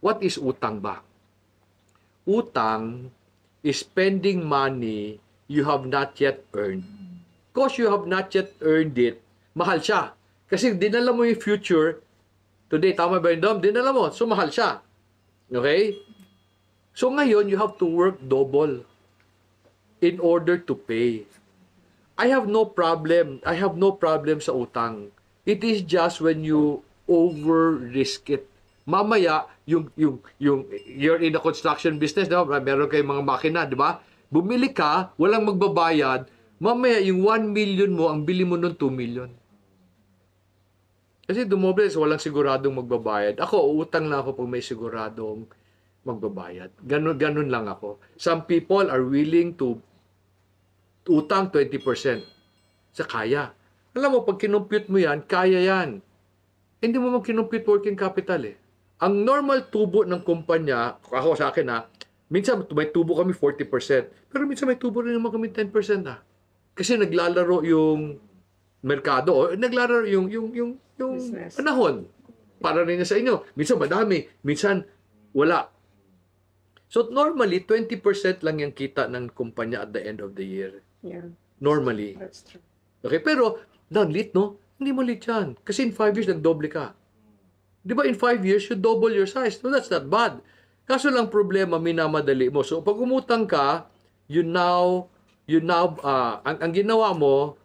What is utang ba? Utang is spending money you have not yet earned. Because you have not yet earned it, mahal siya. Kasi dinala mo yung future, today, tama ba yun, Dom? Dinala mo, so mahal siya. Okay? So ngayon, you have to work double in order to pay. I have no problem sa utang. It is just when you over-risk it. Mamaya, you're in the construction business, diba? Meron kayong mga makina, di ba? Bumili ka, walang magbabayad, mamaya yung 1 million mo, ang bili mo nun 2 million. Kasi dumoble, walang siguradong magbabayad. Ako, utang lang ako pag may siguradong magbabayad. Ganun lang ako. Some people are willing to utang 20%. Sa kaya. Alam mo, pag kinumpute mo yan, kaya yan. Hindi mo kinumpute working capital eh. Ang normal tubo ng kumpanya, ako sa akin ha, minsan may tubo kami 40%, pero minsan may tubo rin naman kami 10% ha. Kasi naglalaro yung merkado, o naglalaro yung panahon. Para rin sa inyo. Minsan madami, minsan wala. So normally, 20% lang yung kita ng kumpanya at the end of the year. Yeah. Normally. That's true. Okay, pero, lit, no? Hindi mo lit yan. Kasi in 5 years, nagdoble ka. Di ba in 5 years, you double your size. No, that's not bad. Kaso lang problema, minamadali mo. So, pag umutang ka, ang ginawa mo,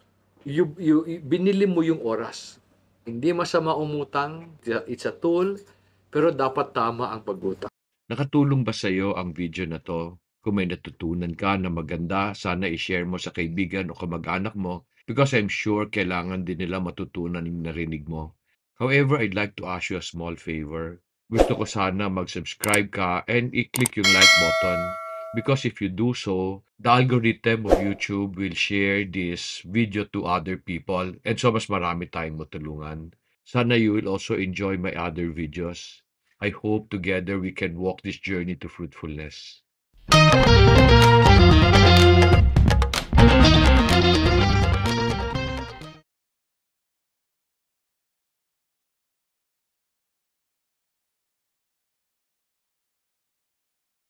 binili mo yung oras. Hindi masama umutang. It's a tool, pero dapat tama ang pag-utang. Nakatulong ba sa iyo ang video na to? Kung may natutunan ka na maganda, sana i-share mo sa kaibigan o kamag-anak mo because I'm sure kailangan din nila matutunan yung narinig mo. However, I'd like to ask you a small favor. Gusto ko sana mag-subscribe ka and i-click yung like button because if you do so, the algorithm of YouTube will share this video to other people and so mas marami tayong matulungan. Sana you will also enjoy my other videos. I hope together we can walk this journey to fruitfulness.